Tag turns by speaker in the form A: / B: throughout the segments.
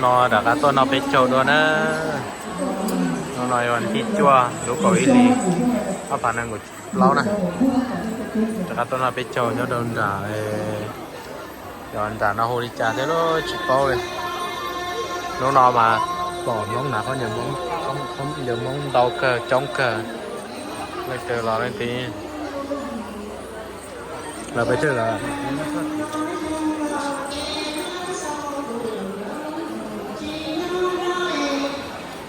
A: nó đã cả tôi nó bị trâu đó nó nóiวันที่จั่วรู้ก่อนอีเขาผ่านนั่งกูเล่านะแต่ก็ตัวน่าไปโจยโดนด่าย้อนด่านาโฮดิจ่าเท่าชิปโป้เลยน้องนอมาบอกน้องหนาเขาอย่ามองเขาอย่ามองเดาเกอจ้องเกอไม่เจอเราในทีเราไปเจอเรา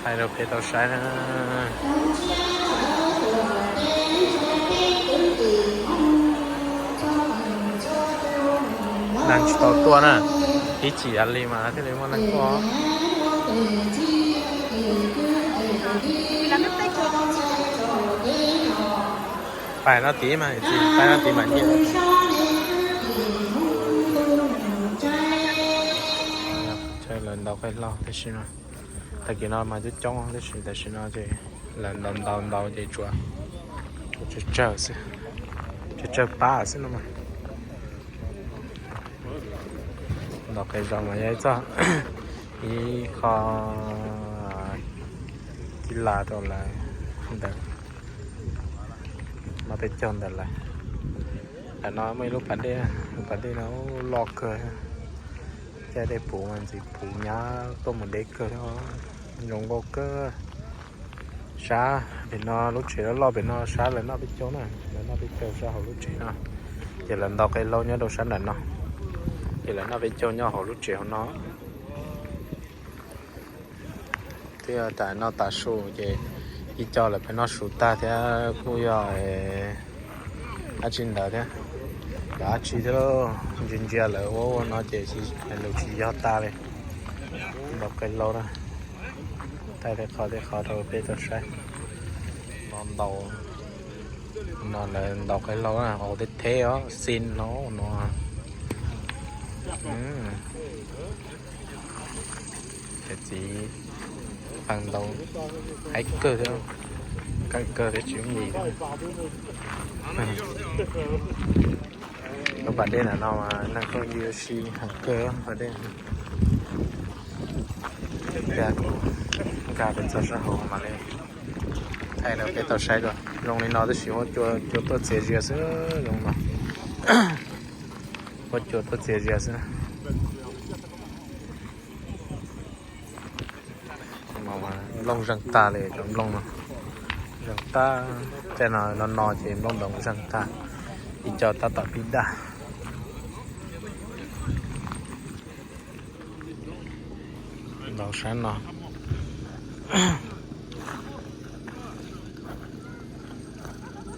A: ให้เราเพจเราใช้นะนั่งตัวน่ะที่จีอะไรมาที่เรียกว่านั่งก็ไปแล้วตีมาจีไปแล้วตีมาเยอะใช่lần đầu phải lo thế xin mà tại vì nó mà chút trong thế xin tại xin nó thì lần đầu thì chùa chờ xí chờ ba xí nó mà nó cái dòng mà vậy cho ý kho chỉ là đâu là được mà phải chọn được lại là nó mấy lúc bạn đi nó lo cười cái đây phụ mình gì phụ nhá tôi một đế cười thôi dùng vô cơ xa thì nó lúc chuyện nó lo bị nó xa là nó biết chỗ này nó biết chỗ xa hồi lúc chuyện nó chỉ lần đầu cái lâu nhớ đâu sáng là nó thì là nó biết chỗ nhau hồi lúc chuyện nó thì tại nó ta số thì đi cho là phải nó số ta thì cô giờ ở trên đó thế đã chỉ đó trên kia là ô nó chỉ là lúc chỉ cho ta đây đọc cái lâu đó tay để khó rồi bây giờ sai non đầu nó là đọc cái lâu à họ thích thế đó xin nó cái gì bằng đầu hãy cơ thôi cái cơ để chuyện gì đó các bạn đây là nó mà đang có UFC hàng cơ ở đây gà bên sau xã hội mà lên thay là cái tàu xe rồi lúc này nó chỉ có cho tôi chế gì nữa đúng không có cho tôi chế gì nữa mà lông răng ta này trong lông mà răng ta cái nào nó thì lông đồng răng ta đi cho ta tập pizza đầu sáng nó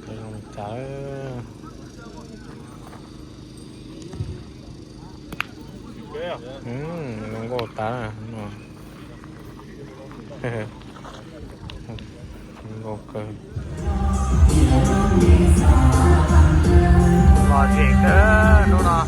A: cái lông cháo lông gỗ tá à gỗ cơ bò gì cơ đúng không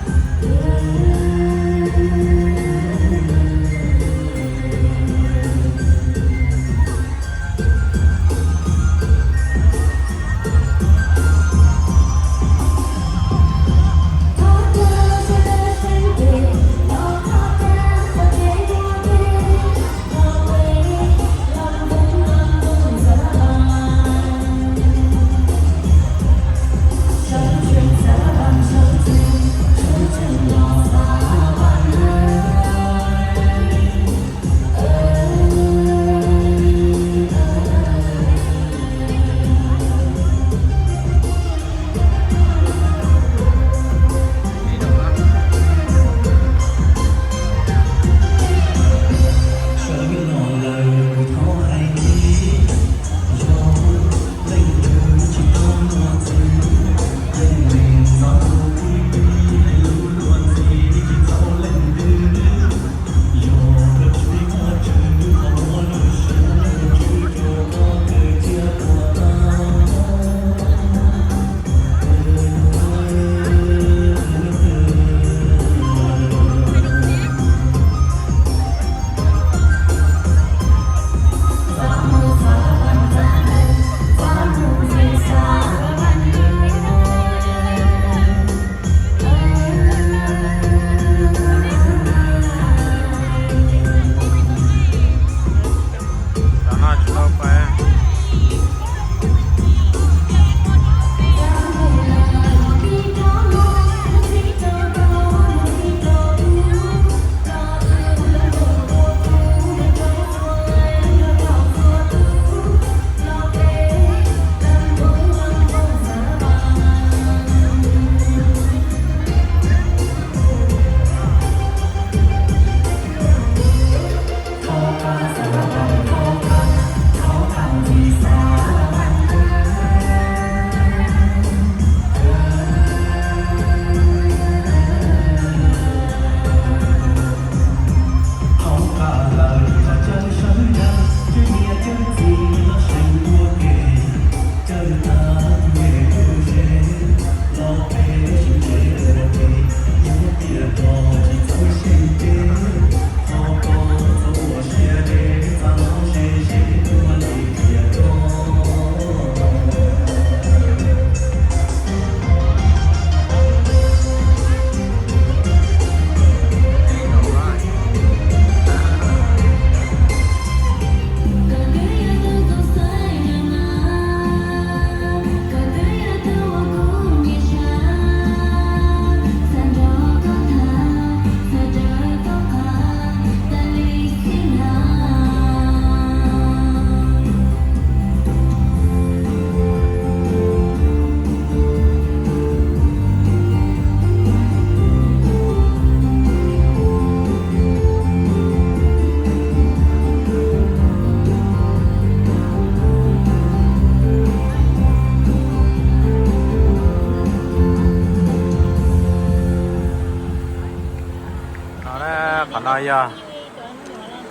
A: giờ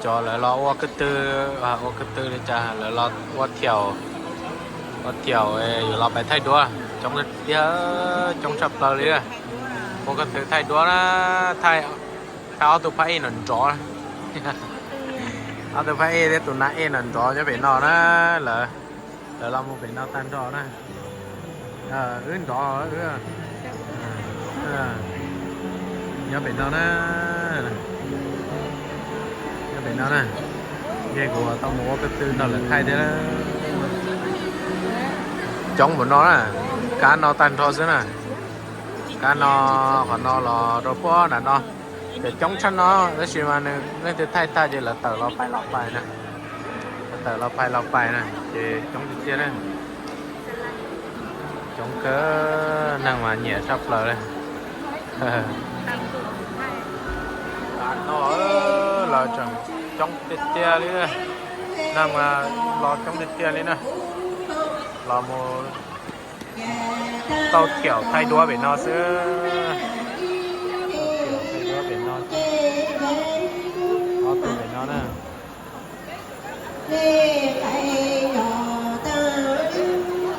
A: cho lại lo qua cái tư đi cha lại lo qua thiểu lo phải thay đua trong cái tía trong sập lờ đi qua cái thứ thay đua nó thay áo tụi phải nền trọ áo tụi phải để tụi nãy nền trọ cho biển nó là làm một biển nó tan trọ đó ướn trọ nhớ biển nó nhớ biển nó nè nghe của tao mua cái tư nó là thay thế đó chống của nó nè cá nó tan trọ xíu nè cá nó còn nó là đồ bó nè nó để chống chân nó chỉ mà nó để thay ta chỉ là tờ nó phải lọc bài nè tờ nó phải lọc bài nè thì chống cái kia đấy chống cỡ năng mà nhẹ sắp lờ đây nó là chống cái kia đi đây năng mà lo chống cái kia đi nè là một tàu kiểu thay đua để nó sẽ từ để nó nè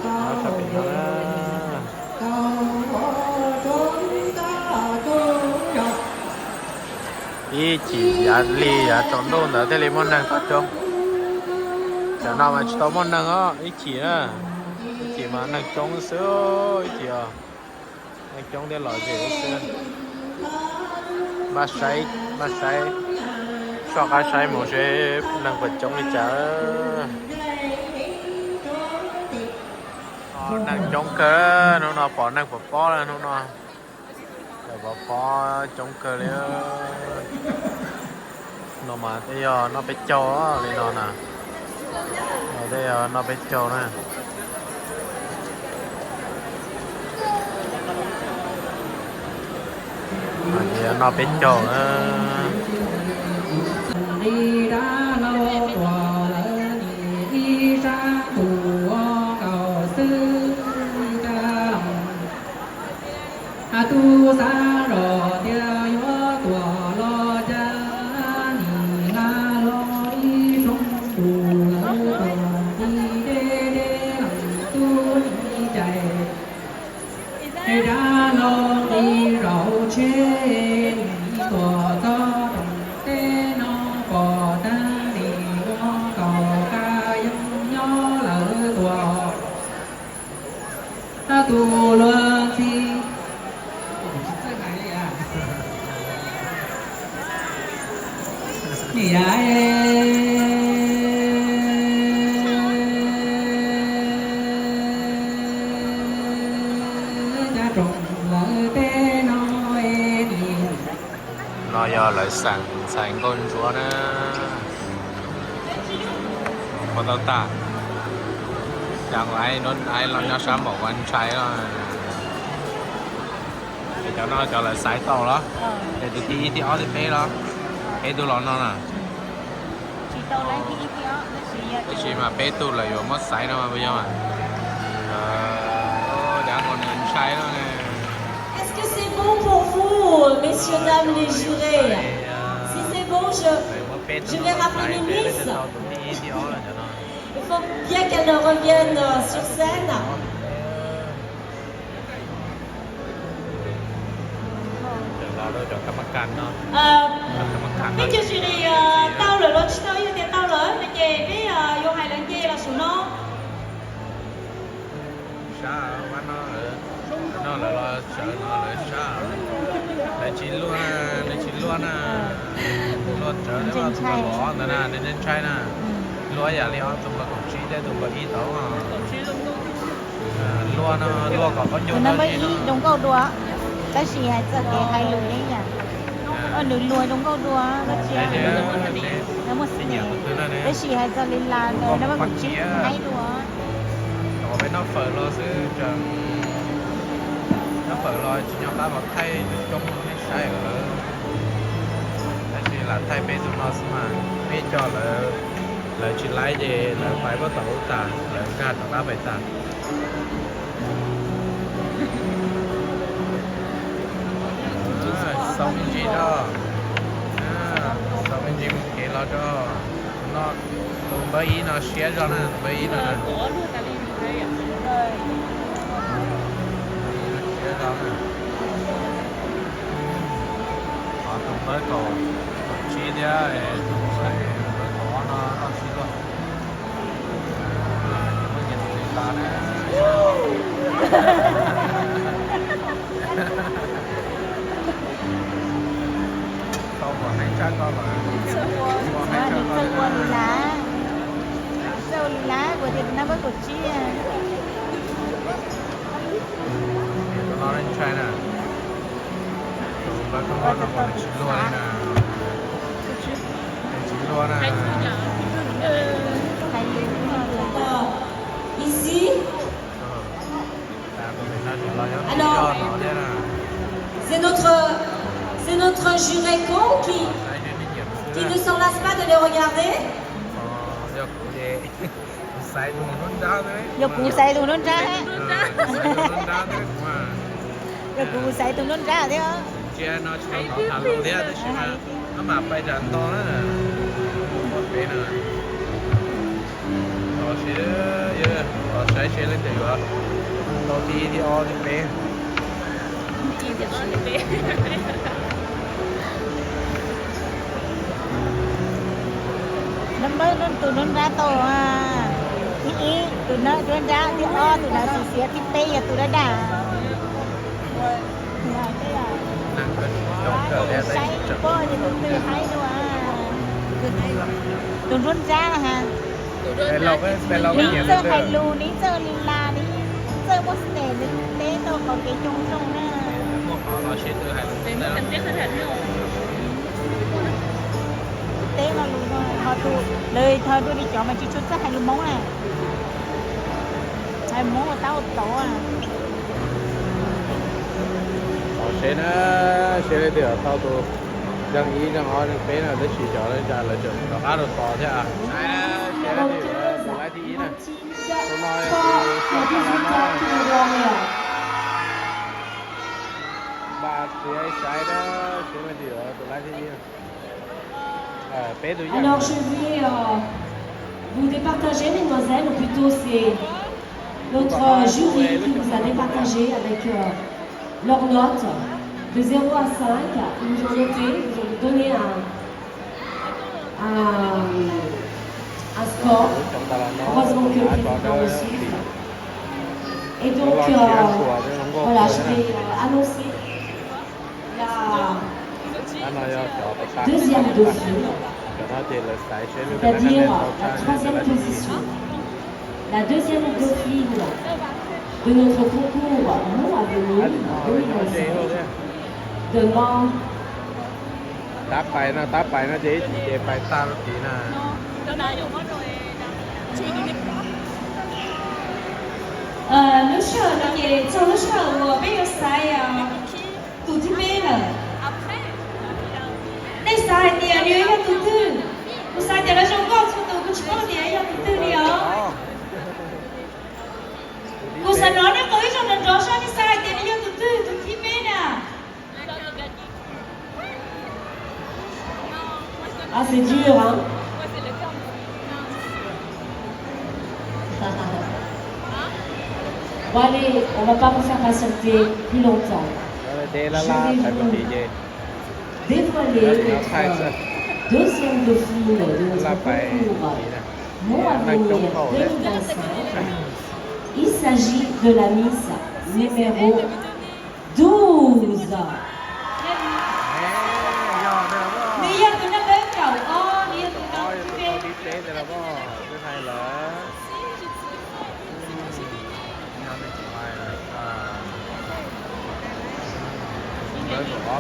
A: nó sắp bị nó ý chỉ giá ly giá tròn đôn ở đây món năng phát không chả nào mà tao món năng á ý chỉ á chỉ mà năng trống sữa ý chỉ à năng trống để loại gì sữa ba say cho cái say một cái năng vật chống đi chả năng chống cơ nó bỏ năng vật bó lên nó vật bó chống cơ liền nó mà bây giờ nó bị trâu á lên nó nè bây giờ nó bị trâu nè bây nó bị trâu
B: đi ra lâu tòa lỡ đi ra tù cầu sư ca lòng tu sa rò theo gió tòa lo cha nì la lo đi sông tù lỡ tòa đi đê đê lòng tu đi chạy đi ra lo đi rậu trên tòa to tu luân si nhỉ cha trồng lỡ té nói đi
A: nó do lại sẵn con chúa nè có tao ta chẳng ai lo nó sắm một anh trai đó thì cho nó cho là sải tàu đó để tụi thì ó thì phê đó phê tụi nó nè
C: chỉ tàu lấy thì
A: cái gì mà phê tụi là vừa mất sải đâu mà bây giờ mà đã còn anh trai đó nè.
D: Est-ce que c'est bon pour vous, messieurs, dames, les jurés? Si c'est bon, je vais rappeler les miss. Il faut bien qu'elle revienne sur scène. Mấy chương trình này tao lỡ nó chơi như thế tao lỡ mà chè với vô hai lần chè là số nó.
A: Nó là lo sợ nó là sao để chín luôn luôn chờ để mà tụi bỏ nè nên trai nè lúa giờ liền tụi nó cũng chỉ để tụi nó đi tàu lúa còn có nhiều
C: nó mới đi đúng câu đùa cái gì hay giờ cái hay lùi đấy nhỉ lùi lùi đúng câu đùa nó chia nó một xí cái gì hay giờ lên là nó mới cũng chỉ hay đùa
A: nó phải nó phở lo chứ nó phở lo chỉ nhau ta mà thay trong cái sai ở tại vì là thay bê tụi nó mà bê cho là chỉ lái về là phải bắt tàu tà là ca tàu ta phải tà xong gì đó Bên chim kia lo cho nó tụi bấy nó xé cho nè, bấy nó nè. Xé cho nè. Họ tụi bấy cổ chi đi á, sai cổ nó xí luôn. Nó nhìn thấy ta nè. Không còn hay chắc con mà.
C: Sơ lá. Sơ lá của thì nó với của chia.
A: Nó lên chai nè. Và không có nó còn chín luôn nè. Chín luôn nè.
D: Ici, alors, c'est notre jurécon qui ne s'en lasse pas de les regarder.
C: Giờ cụ xài tụi nó ra. Giờ cụ xài tụi nó ra thế hả?
A: Chia nó cho nó thả lô thế đấy chứ mà nó mà bay ra to đó nè. Một cái nè. Nó sẽ lên từ đó. Nó đi o đi bé.
C: Nó mới tụi nó ra to à. Ý tụi nó ra thì o tụi nó xì thì tê ya tụi nó đà. Say có thì tụi nó hay đâu à. Tụi nó ra hả?
A: Bên lâu cái
C: ní sơ hay lu ní sơ la ní sơ bớt tệ ní tê đâu có cái chung chung nè.
A: Nó sẽ từ hai
C: Tế mà luôn thôi, thôi tôi đi chọn mà chỉ chút sắc hai luôn món nè. Hai món mà tao tổ à.
A: sẽ lên từ tao tụ rằng ý rằng họ bé nào để chỉ cho lên ra là chuẩn nó khá là to thế à. Sẽ lên từ lại thì ý nè. Tôi nói bà thì ai sai đó sẽ lên từ lại thì ý nè.
D: Alors je vais vous départager, mesdemoiselles, ou plutôt c'est notre jury qui vous a départagé avec leurs notes de 0 à 5. Ils nous ont noté, ils ont donné un score. Heureusement que le président aussi. Et donc voilà, je vais annoncer la deuxième dauphine, c'est-à-dire la troisième position. La deuxième dauphine de notre concours Mot à venir 2025 demande
A: táp bài nó chỉ bài ta nó chỉ là
D: lớp sở là gì? Trong lớp sở của bây giờ sai tụi thi bê là đây sai thì ở đây là tụi tư tụi sai thì là trong góc tụi tụi có thì là tụi tư đi ở cô sẽ nói nó có trong lần đó sao đi sai thì là tụi tư tụi thi bê nè. Ah, c'est dur, hein? Bon, allez, on va pas vous faire patienter plus longtemps. Je vais vous dévoiler notre deuxième dauphine de notre concours Mot à venir 2025. Il s'agit de la Miss numéro 12.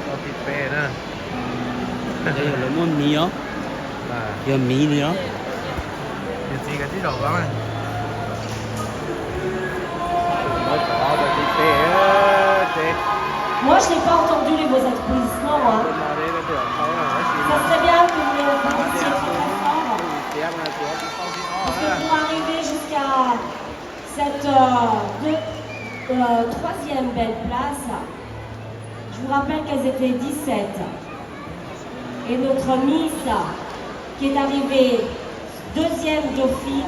A: có thịt bê nữa.
E: Đây là món mì á. Giờ mì nữa.
A: Thịt gì cái tí đầu lắm này. Có thịt bê á.
D: Moi, je n'ai pas entendu vos applaudissements. Hein. Ça serait bien que vous les applaudissiez très fort. Parce que pour arriver jusqu'à cette troisième belle place, je vous rappelle qu'elles étaient 17. et notre Miss qui est arrivée deuxième dauphine.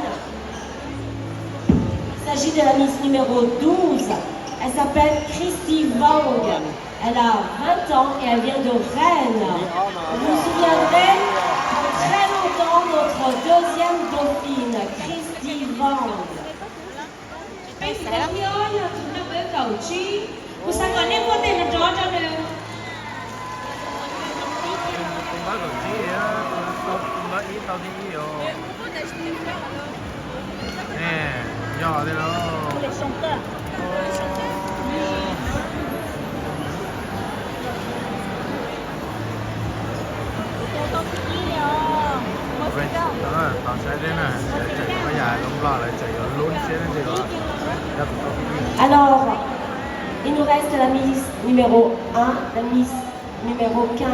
D: Il s'agit de la Miss numéro 12. Elle s'appelle Christy Wang. Elle a 20 ans et elle vient de Rennes. Vous vous souviendrez de très longtemps notre deuxième dauphine, Christy Wang.
A: Nè, nhỏ thế đó. Tao sẽ đến này, chạy bây giờ không lo lại chạy luôn sẽ đến gì đó.
D: Alors, il nous reste la Miss numéro 1, la Miss numéro 15.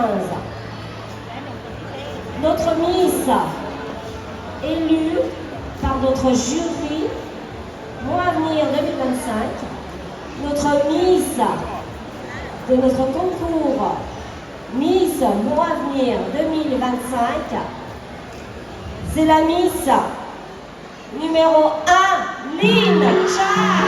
D: Notre Miss élue par notre jury Mon Avenir 2025, notre Miss de notre concours Miss Mon Avenir 2025, c'est la Miss numéro 1, Lynn Chan.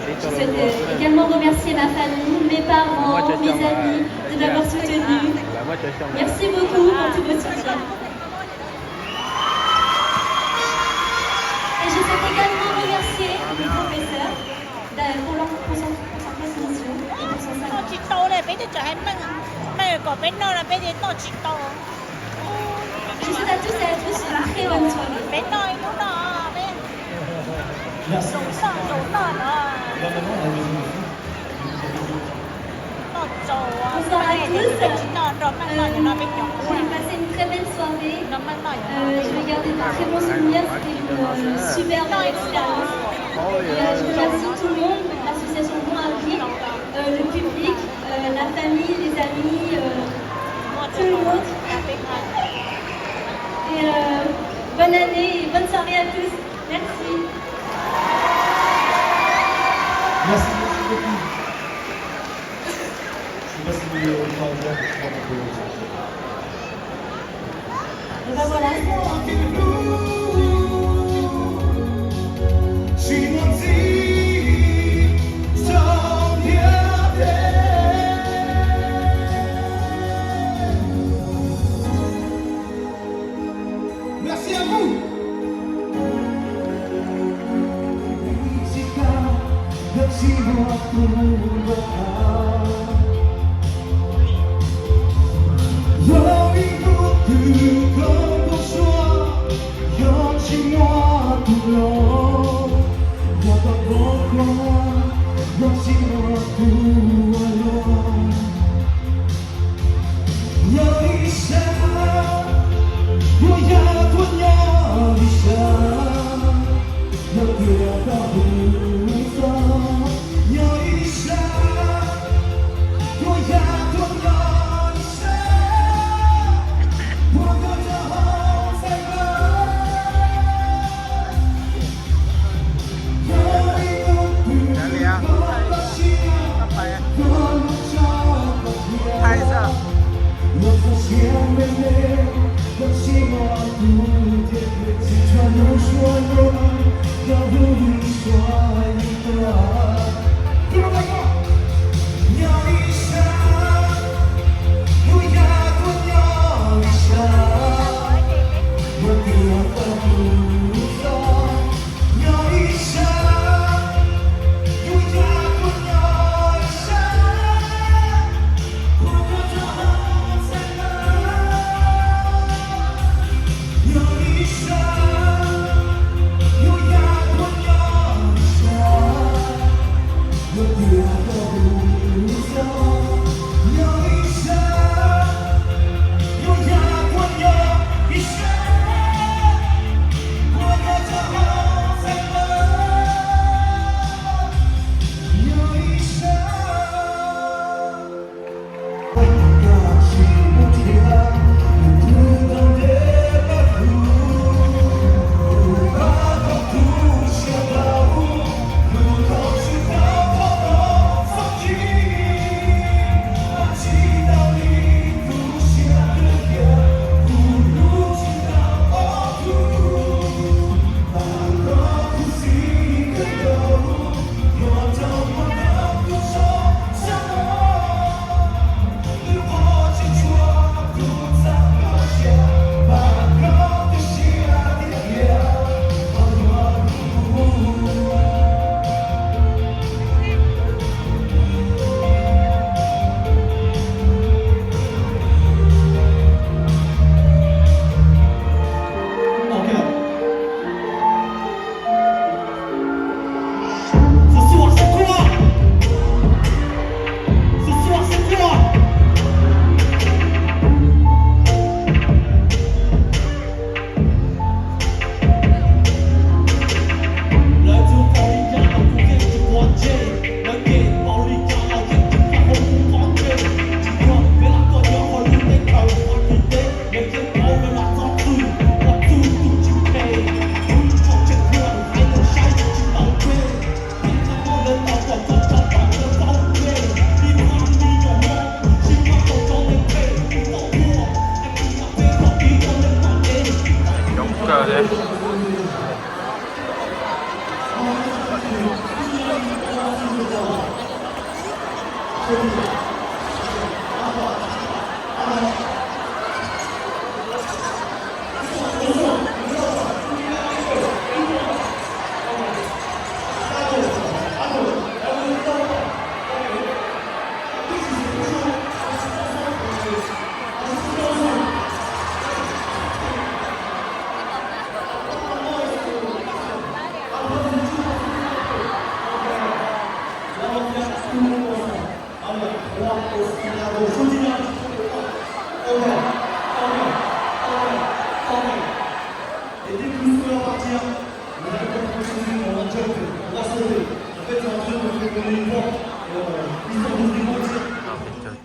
D: Je souhaite également remercier ma famille, mes parents, mes amis de m'avoir soutenue. Merci beaucoup pour tout votre soutien. Et je souhaite également remercier mes professeurs pour son transmission et pour son savoir. Je souhaite à tous et à tous une très bonne soirée.
F: Merci.
D: Bonsoir à tous. J'ai passé une très belle soirée. Je vais garder de très bons souvenirs. C'était une superbe expérience. Et je remercie tout le monde, l'association Bon Avenir, le public, la famille, les amis, tout le monde. Et bonne année et bonne soirée à tous. Merci.
F: Merci beaucoup. Je ne sais pas si vous parlez bien, je crois que
D: Et ben voilà.
F: Merci à vous.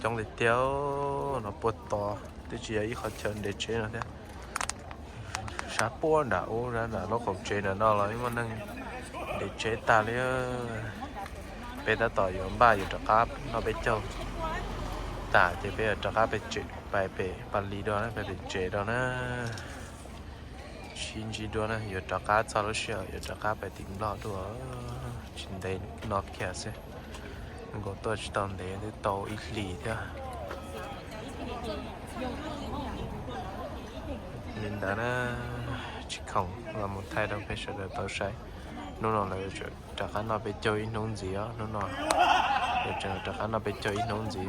A: trong lịch tiêu nó bột to tôi chỉ ấy họ chân để chế nó thế sát bùa đảo ra là nó không chế nó là nhưng mà nâng để chế ta lấy bây giờ tỏi yếm ba yếm trà cáp nó bị trâu ta thì bây giờ trà cáp bị chế bài bể bàn lì đó nó bị chế đó nó xin chỉ đó nó yếm trà cáp sau đó xíu yếm trà cáp bị tìm lọ đó trên đây nó kia sẽ có tôi chỉ tao để tàu ít lì thôi nên đã nó chỉ không là một thay đổi phải sửa đổi tàu sai นู่นน่ะเลยจากนั้นเราไปเจออีน้องจีอ่ะนู่นน่ะเดี๋ยวจากนั้นเราไปเจออีน้องจี